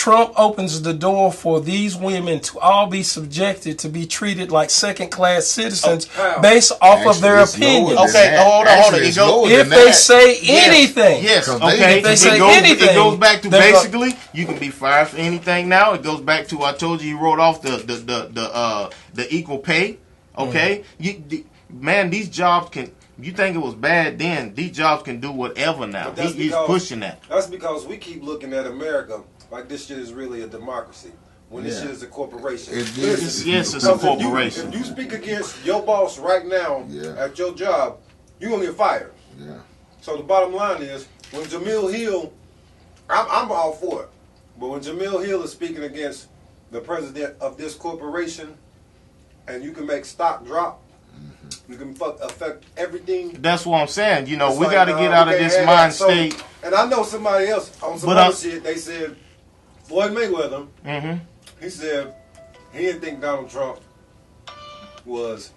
Trump opens the door for these women to all be subjected to be treated like second-class citizens based off of their opinion. Okay, hold on. If they say anything. Yes, okay. If they say anything. It goes back to basically, you can be fired for anything now. It goes back to, I told you wrote off the equal pay. Okay? Man, these jobs can... You think it was bad then? These jobs can do whatever now. He's pushing that. That's because we keep looking at America like this shit is really a democracy. When this shit is a corporation. Yes, it's a corporation. If you speak against your boss right now at your job, you're going to get fired. Yeah. So the bottom line is, when Jemele Hill, I'm all for it, but when Jemele Hill is speaking against the president of this corporation, and you can make stock drop, you can affect everything. That's what I'm saying. You know, we got to get out of this mind state. And I know somebody else on some other shit, they said, Floyd Mayweather, he said he didn't think Donald Trump was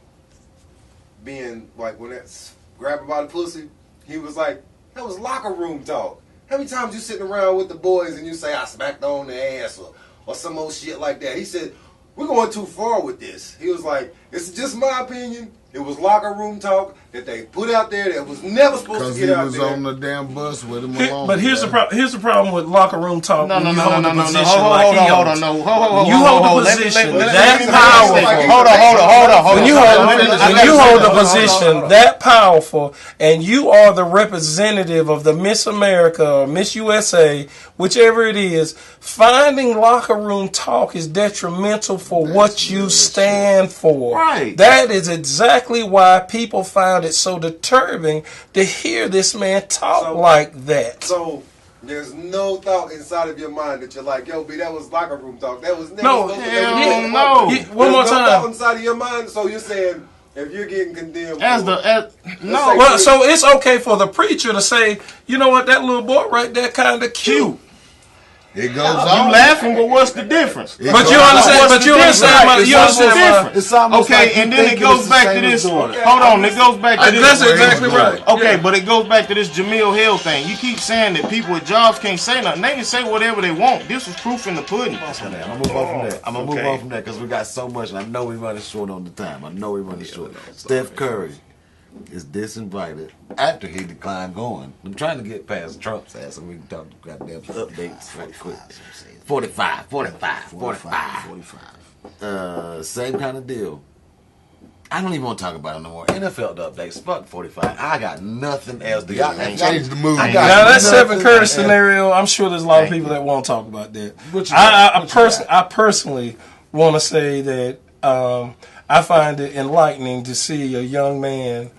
being, like, when that's grabbing by the pussy, he was like, that was locker room talk. How many times you sitting around with the boys and you say, I smacked on the ass or some old shit like that? He said, we're going too far with this. He was like, it's just my opinion. It was locker room talk that they put out there that was never supposed to get out there. Because he was on the damn bus with him alone. But here's the problem with locker room talk. No. Hold Hold on. You hold the position that powerful. Hold on. When you hold the position that powerful, and you are the representative of the Miss America or Miss USA, whichever it is, finding locker room talk is detrimental for what you stand for. Right. That is exactly why people found it so disturbing to hear this man talk like that. So there's no thought inside of your mind that you're like, yo, B, that was locker room talk. That was never no. One more time. Thought inside of your mind. So you're saying if you're getting condemned, so it's okay for the preacher to say, you know what, that little boy right there kind of cute. It goes on. You laughing, but what's the difference? But you understand. You understand. It's almost okay, like and then it goes back to this. Hold on, it goes back to this. That's exactly right. Okay, but it goes back to this Jemele Hill thing. You keep saying that people with jobs can't say nothing. They can say whatever they want. This was proof in the pudding. I'm gonna move on from that. Because we got so much, and I know we're running short on the time. Steph Curry is disinvited after he declined going. I'm trying to get past Trump's ass so we can talk goddamn updates right quick. 45. Same kind of deal. I don't even want to talk about it no more. NFL updates. Fuck 45. I got nothing else to Y'all change the mood. Now that Steph Curry scenario, I'm sure there's a lot of people that won't talk about that. I personally want to say that I find it enlightening to see a young man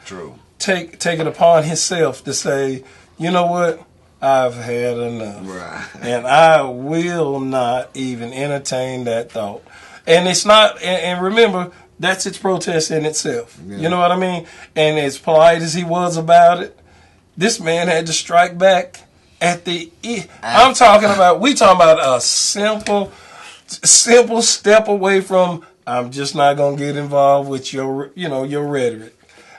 take it upon himself to say, you know what, I've had enough. Right. And I will not even entertain that thought. And it's not, and remember, that's its protest in itself. Yeah. You know what I mean? And as polite as he was about it, this man had to strike back at the, we talking about a simple step away from, I'm just not going to get involved with your rhetoric.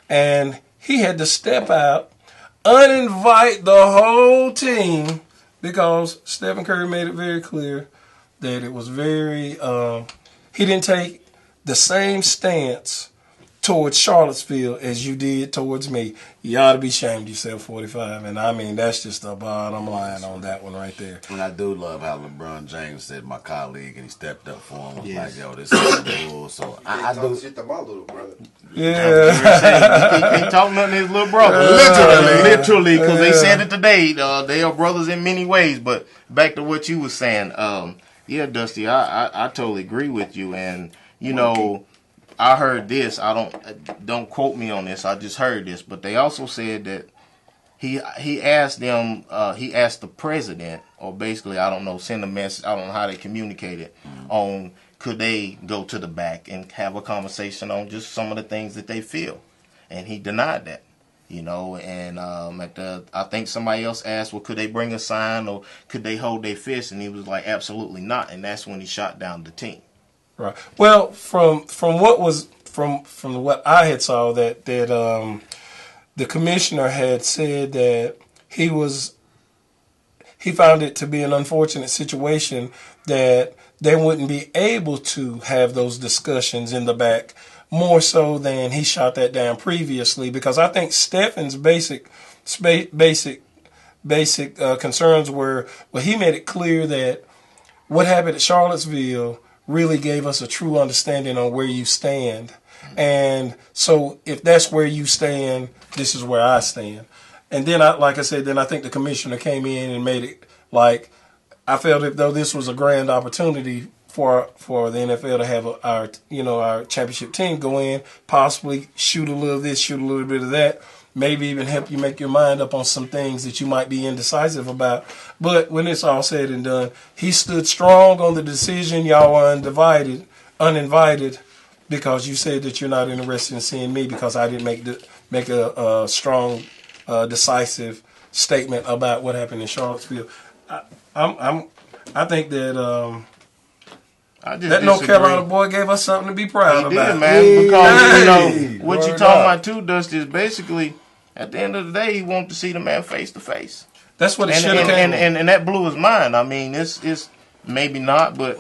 And he had to step out, uninvite the whole team, because Stephen Curry made it very clear that it was very, he didn't take the same stance towards Charlottesville as you did towards me. You ought to be ashamed of yourself, 45. And I mean, that's just the bottom line on that one right there. And I do love how LeBron James said my colleague and he stepped up for him. Was like, yo, this is cool. So I do. Shit to my little brother. Yeah. He can't talk nothing to his little brother. Literally, because they said it today. They are brothers in many ways. But back to what you were saying. Yeah, Dusty, I totally agree with you. And, you know, I heard this. Don't quote me on this. I just heard this, but they also said that he asked them. He asked the president, or basically, I don't know, send a message. I don't know how they communicated on could they go to the back and have a conversation on just some of the things that they feel, and he denied that. You know, and I think somebody else asked, well, could they bring a sign or could they hold their fist? And he was like, absolutely not. And that's when he shot down the team. Right. Well, from what I had saw that the commissioner had said that he found it to be an unfortunate situation that they wouldn't be able to have those discussions in the back more so than he shot that down previously, because I think Stephen's basic concerns were, well, he made it clear that what happened at Charlottesville really gave us a true understanding on where you stand. And so if that's where you stand, this is where I stand. And then, like I said, then I think the commissioner came in and made it like, I felt as though this was a grand opportunity for the NFL to have our championship team go in, possibly shoot a little of this, shoot a little bit of that, maybe even help you make your mind up on some things that you might be indecisive about. But when it's all said and done, he stood strong on the decision. Y'all were uninvited, because you said that you're not interested in seeing me because I didn't make a strong, decisive statement about what happened in Charlottesville. I think that that North Carolina boy gave us something to be proud about. Did, man, because what you talking about too, Dusty, is basically at the end of the day he wanted to see the man face to face. That's what it should have been. And that blew his mind. I mean, it's maybe not, but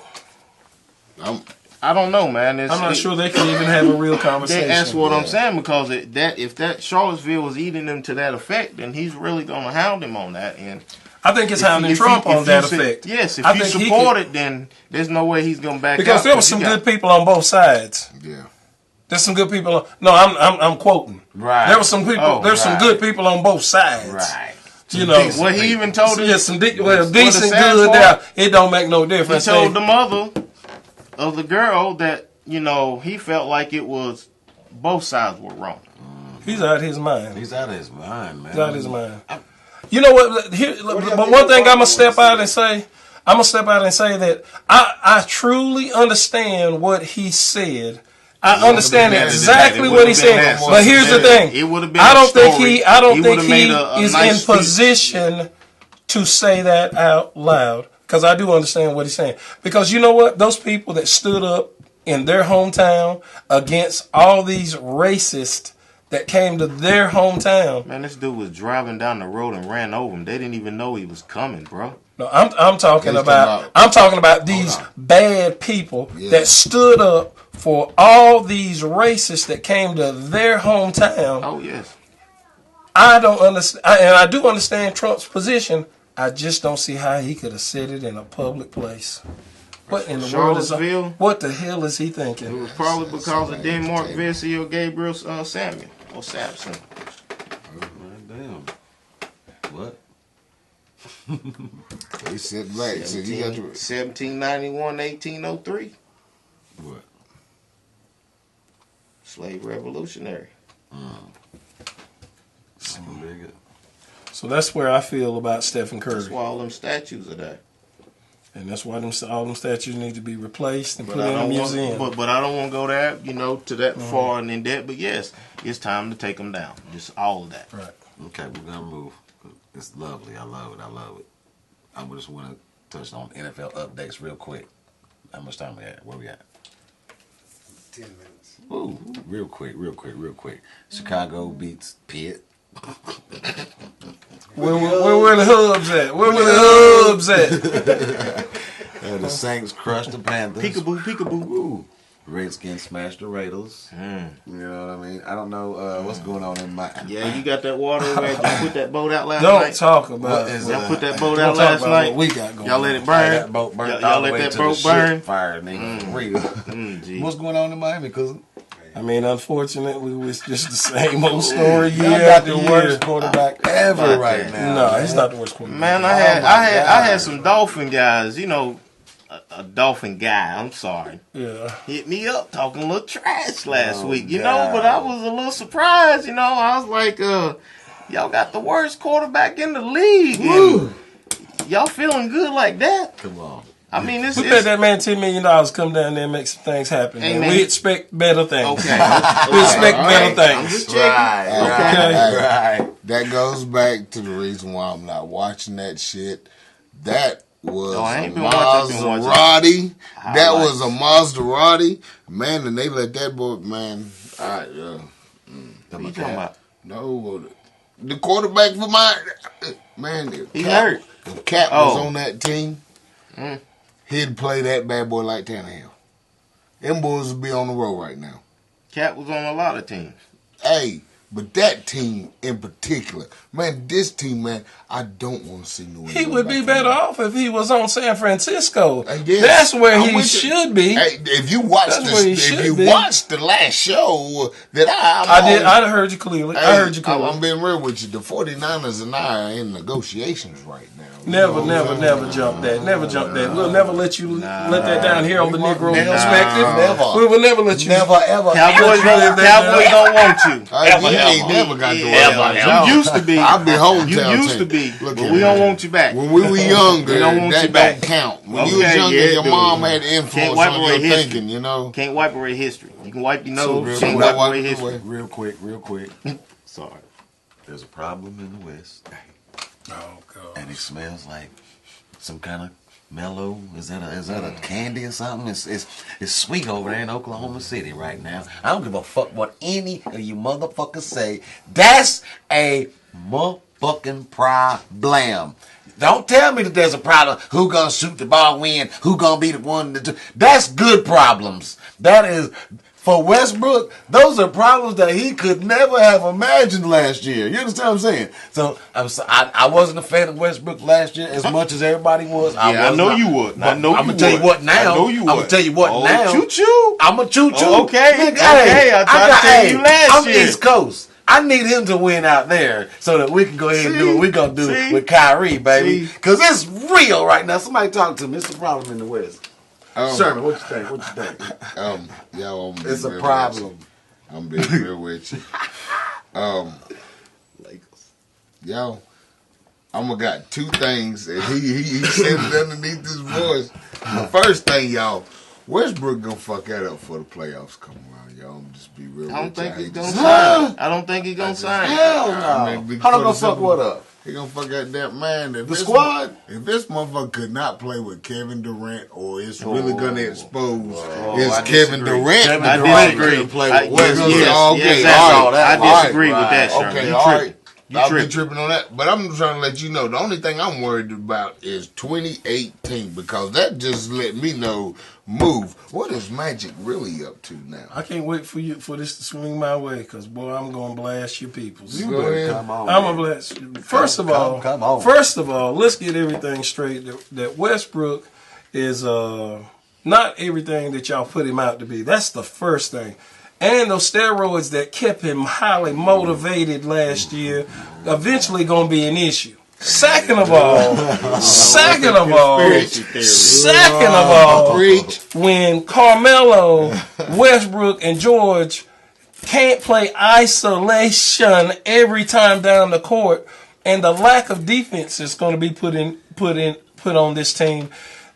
I don't know, man. I'm not sure they can even have a real conversation. That's what I'm saying, because if that Charlottesville was eating him to that effect, then he's really going to hound him on that. And I think it's hounding Trump on that effect. Yes, if you support it, then there's no way he's going to back out. Because there were some good people on both sides. Yeah. There's some good people. I'm quoting. Right. There were some people. There's some good people on both sides. Right. You know, what he even told us. Yeah, some decent good there. It don't make no difference. He told the mother of the girl that, he felt like it was both sides were wrong. He's out of his mind. He's out of his mind, man. He's out of his mind. You know what? But one thing I'm gonna step out and say that I truly understand what he said. I understand exactly what he said. But here's the thing: I don't think he is in position to say that out loud. Because I do understand what he's saying. Because you know what? Those people that stood up in their hometown against all these racists that came to their hometown. Man, this dude was driving down the road and ran over him. They didn't even know he was coming, bro. No, I'm talking about these bad people that stood up for all these racists that came to their hometown. Oh, yes. I don't understand, and I do understand Trump's position. I just don't see how he could have said it in a public place. What in the world what the hell is he thinking? It was probably because of Denmark Vesey or Gabriel Samuel or Sampson. Damn. What? They sit back. 1791, 1803. What? Slave revolutionary. So that's where I feel about Stephen Curry. That's why all them statues are there. And that's why all them statues need to be replaced and put in a museum. But I don't want to go there, to that far and in depth. But yes, it's time to take them down. Just all of that. Right. Okay, we're going to move. It's lovely. I love it. I just want to touch on NFL updates real quick. How much time we at? Where we at? 10 minutes. Ooh, real quick. Chicago beats Pitt. Where the hubs at? Where the hubs at? The Saints crushed the Panthers. Peekaboo. Ooh. Redskins smashed the Raiders. You know what I mean? I don't know what's going on in my... Yeah, you got that water where you put that boat out last night? Don't talk about it. Y'all put that boat out last night? What we got going y'all let it burn? That boat burned y'all let that boat burn? Fire, nigga. For real. What's going on in Miami, cousin? I mean, unfortunately, it's just the same old story. You got the worst quarterback ever right now. No, he's not the worst quarterback. Man, I had some Dolphin guys, a Dolphin guy, I'm sorry. Yeah. Hit me up talking a little trash last week, but I was a little surprised, I was like, y'all got the worst quarterback in the league. And y'all feeling good like that? Come on. I mean, we paid that man $10 million, come down there and make some things happen. We expect better things. Okay. We expect better things. I'm just checking. Right. That goes back to the reason why I'm not watching that shit. That was a Maserati. That was a Maserati. Man, and they let that boy, man. What you talking about? No, the quarterback for my, man. He hurt. If Cap was on that team, he'd play that bad boy like Tannehill. Them boys would be on the road right now. Cap was on a lot of teams. Hey, but that team in particular, man, this team, man, I don't want to see New England. He would be better off if he was on San Francisco. Yes, that's where he should be. Hey, if you watch the last show that I heard you clearly. Hey, I heard you clearly. I'm being real with you. The 49ers and I are in negotiations right now. Never jump that. Never jump that. We'll never let you let that down here on the Negro Perspective. Never. We will never let you. Never ever. Cowboys don't want you. You ain't never got to worry about it. You used to be. I'll be hometown. You used to be. But we don't want you back. When we were younger, we don't want that you back. don't count. When you was younger, your mom had influence on your thinking, you know. Can't wipe away history. You can wipe your nose. Can't wipe away history. Real quick. Sorry. There's a problem in the West. Oh God. And it smells like some kind of mellow. Is that a candy or something? It's sweet over there in Oklahoma City right now. I don't give a fuck what any of you motherfuckers say. That's a motherfucking problem. Don't tell me that there's a problem. Who gonna shoot the ball, win? Who gonna be the one to do? That's good problems. That is. For Westbrook, those are problems that he could never have imagined last year. You understand what I'm saying? So I wasn't a fan of Westbrook last year as much as everybody was. I know you would. I'm gonna tell you what now. I'm gonna tell you what now. Choo-choo. I'm a choo-choo. Okay. I tried to tell you last year. I'm East Coast. I need him to win out there so that we can go ahead and do what we're going to do with Kyrie, baby. Because it's real right now. Somebody talk to me. It's a problem in the West. Sherman, what you think? Yo, it's a problem. I'm being real with you. Yo, I'm got two things, and he said it underneath his voice. The first thing, y'all, Westbrook gonna fuck that up for the playoffs come around, y'all. I'm just be real. I don't think he's gonna sign. I don't think he's gonna sign. Hell no. How gonna fuck what up? He gonna fuck that man. The squad? If this motherfucker could not play with Kevin Durant, or it's really gonna expose Kevin Durant. I disagree. Play with I disagree with that, Sherman. Okay, all right. I'll be tripping on that. But I'm trying to let you know, the only thing I'm worried about is 2018, because that just let me know, what is Magic really up to now? I can't wait for this to swing my way, because, boy, I'm going to blast your peoples. You better come on. I'm going to blast you. First of all, let's get everything straight. That Westbrook is not everything that y'all put him out to be. That's the first thing. And those steroids that kept him highly motivated last year eventually going to be an issue. Second of all, when Carmelo, Westbrook, and George can't play isolation every time down the court, and the lack of defense is going to be put on this team,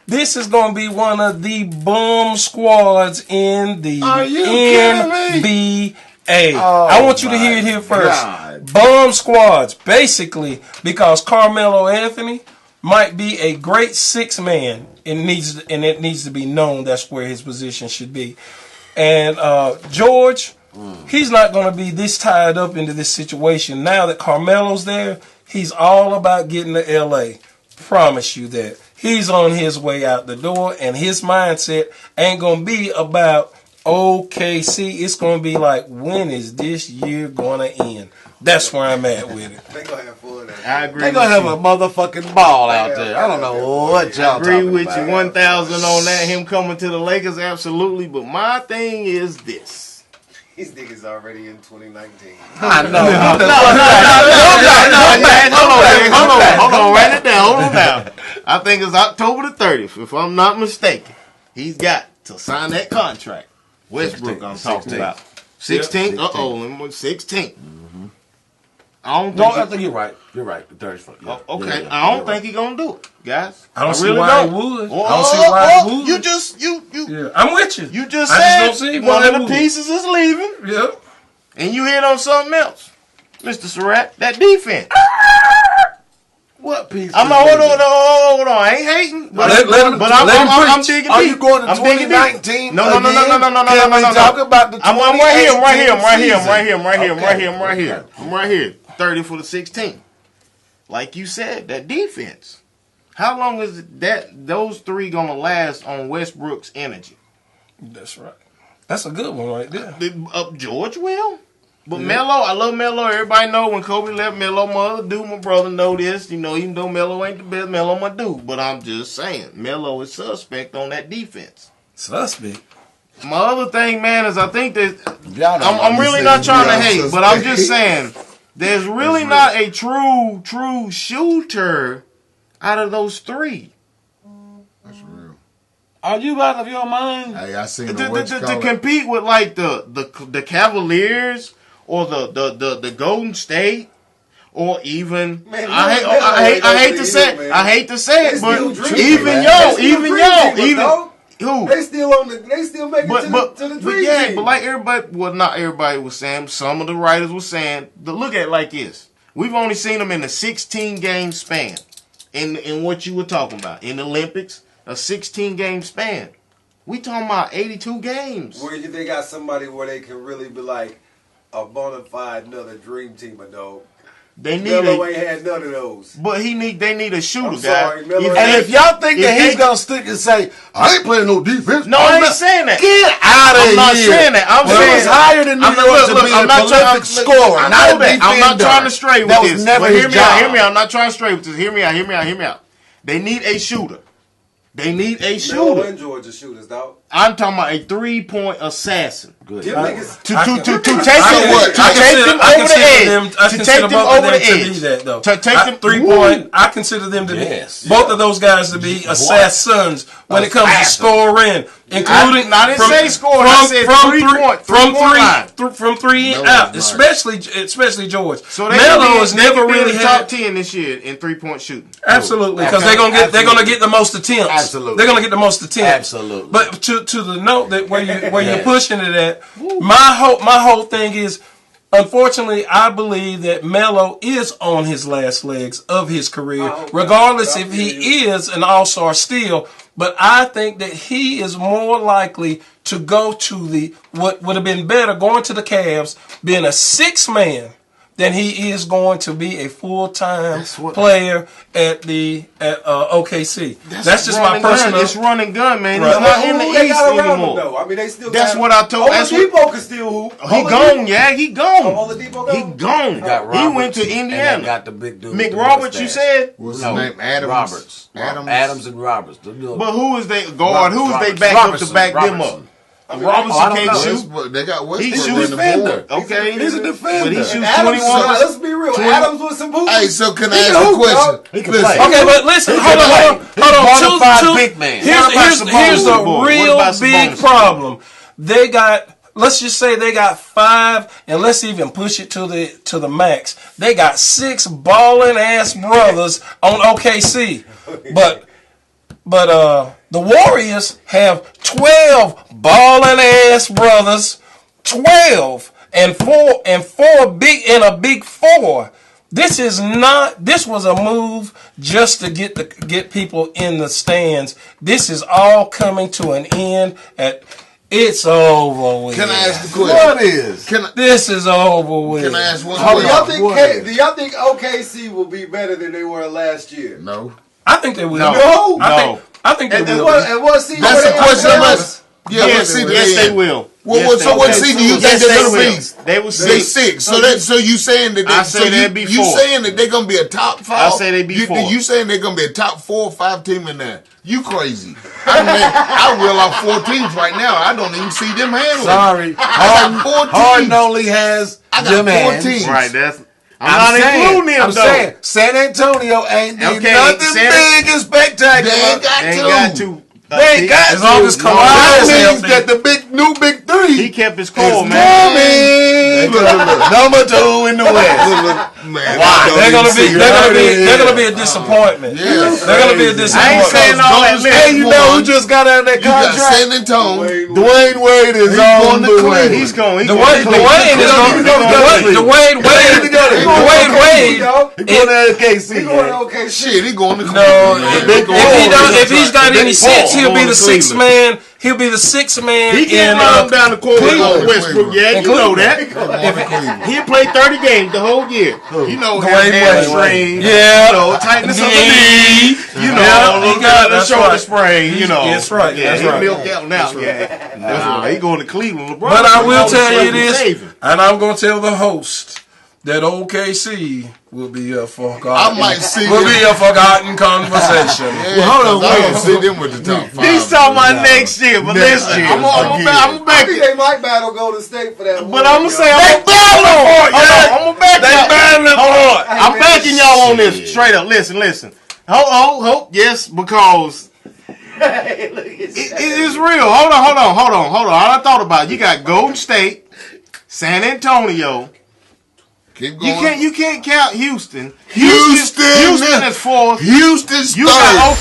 this is going to be one of the bum squads in the NBA. I want you to hear it here first. God. Bum squads, basically, because Carmelo Anthony might be a great sixth man, and it needs to be known that's where his position should be. And George, he's not going to be this tied up into this situation. Now that Carmelo's there, he's all about getting to L.A. Promise you that. He's on his way out the door, and his mindset ain't going to be about OKC. It's going to be like, when is this year going to end? That's where I'm at with it. They're going to have fun. I agree. They're going to have a motherfucking ball out there. I don't know what y'all talking about. I agree with you 1,000 on that. Him coming to the Lakers, absolutely. But my thing is this. These niggas already in 2019. I know. Hold on. Write it down. Hold on down. I think it's October the 30th, if I'm not mistaken. He's got to sign that contract. Westbrook, I'm talking about. 16th? Uh-oh, 16th. I think you're right. You're right. The 31st. Yeah. Okay. Yeah, I don't think he's going to do it, guys. I don't see why he would. I don't see why he would. You just. Yeah, I'm with you. You just said one of the pieces is leaving. Yeah. And you hit on something else, Mr. Surratt. That defense. What piece? I'm not. Hold on. I ain't hating. But I'm digging deep. Are you going to 2019? No. Can we talk about the 2018 I'm right here. I'm right here. 30 for the 16. Like you said, that defense. How long is those three gonna last on Westbrook's energy? That's right. That's a good one right there. George will. But Melo, I love Melo. Everybody know when Kobe left, Melo, my other dude, my brother know this. You know, even though Melo ain't the best, Melo my dude. But I'm just saying, Melo is suspect on that defense. Suspect. My other thing, man, is I think that I'm really not trying to hate, but I'm just saying there's really not a true shooter out of those three. That's real. Are you out of your mind? Hey, I seen to compete with like the Cavaliers or the Golden State or even I hate to say it, but even who they still make it to the dream team. But like everybody, well, not everybody was saying. Some of the writers were saying, look at it like this: we've only seen them in a 16-game span. In what you were talking about in the Olympics, a 16-game span. We talking about 82 games. Where they got somebody where they can really be like a bona fide another dream teamer, dog. Melo ain't had none of those. But they need a shooter, I'm sorry, guy. And if y'all think that he's gonna stick and say, I ain't playing no defense. No, I ain't saying that. Get out of here. I'm not saying that. I'm saying he's higher than New York to be a prolific scorer, not a defender. I'm not trying to stray with this. Never hear me out. I'm not trying to stray with this. Hear me out. They need a shooter. Melo and Georgia shooters, dog. I'm talking about a 3-point assassin. Good. To take them over the edge. To take them over the edge. To take them 3-point. I consider them to be both of those guys to be assassins when it comes to scoring, including I didn't say scoring. I said 3-point. From three out, especially George. So Melo has never really had top 10 this year in 3-point shooting. Absolutely, because they're gonna get the most attempts. Absolutely, they're gonna get the most attempts. Absolutely. But to the note that where you're pushing it at, my whole thing is, unfortunately, I believe that Melo is on his last legs of his career, regardless if he is an all-star still. But I think that he is more likely to go to what would have been better, going to the Cavs, being a 6-man, than he is going to be a full-time player at OKC. That's just my personal. It's run and gun, man. Right. He's not in the East anymore. Though. I mean, they still. That's what I told. Oladipo can still hoop. He gone. Yeah, he gone. Oladipo He gone. He went to Indiana. Got the big dude. Mick Roberts, you said? What's his name? Adams. Adams and Roberts. But who is they guard? Who is they back up to back them up? Robinson can't shoot. They got Westbrook. He's a defender. Okay, he's a defender. But he shoots 21. Let's be real. Adams with some boots. Hey, so can I ask a question? He can play. Okay, but listen, hold on. Big man. Here's the real big problem. Let's just say they got 5, and let's even push it to the max. They got 6 balling ass brothers on OKC, but the Warriors have 12 balling ass brothers, 12 and 4 big in a big 4. This was a move just to get people in the stands. This is all coming to an end it's over with. Can I ask the question? What is? This is over with. Can I ask one question? Do y'all think OKC will be better than they were last year? No. I think they will. No. I think they will. That's a question. Yes, they will. So what seed do you think they're going to be? They will 6. So you saying that I say they'd be 4. You saying that they're going to be a top 5? I say they'd be 4. You saying they're going to be a top 4 or 5 team in there? You crazy. I reel off 4 teams right now. I don't even see them handling. Sorry. Harden only has them 4 teams. Right, I'm not including them, though. I'm saying San Antonio ain't nothing big and spectacular. They ain't got to. They ain't got as long as Kawhi means that the new big 3. He kept his cool, man. Number 2 in the West. Why? They're gonna be a disappointment. Yes. They're gonna be a disappointment. I ain't saying all that. Hey, you know who just got out of that contract? You got San Antonio. Dwayne Wade is on the way. He's going. Dwayne Wade is going. Dwayne Wade. He going to OKC. Shit, he going to No, if he's got any sense, he'll be the 6th man He'll be the sixth man. He can't run him down the court with Westbrook. Yeah, you know that. He played 30 games the whole year. You know, hamstring. Yeah. You know, tightness of the knee. You know, he got a shoulder sprain. You know. That's right. Yeah, that's right. Milk out now. Yeah. That's right. He going to Cleveland. LeBron, but I will tell you this, and I'm going to tell the host that OKC will be a forgotten. Forgotten conversation. Well, hold on. I'm gonna see them with the top 5. He's talking about next year, but listen, I'm back. I think they might battle Golden State for that. But I'm gonna say I'm gonna back y'all. I'm backing y'all on this straight up. Listen. Hold. Yes, because it is real. Hold on. I thought about it. You got Golden State, San Antonio. Keep going. You can't count Houston. Houston is fourth. Houston's third.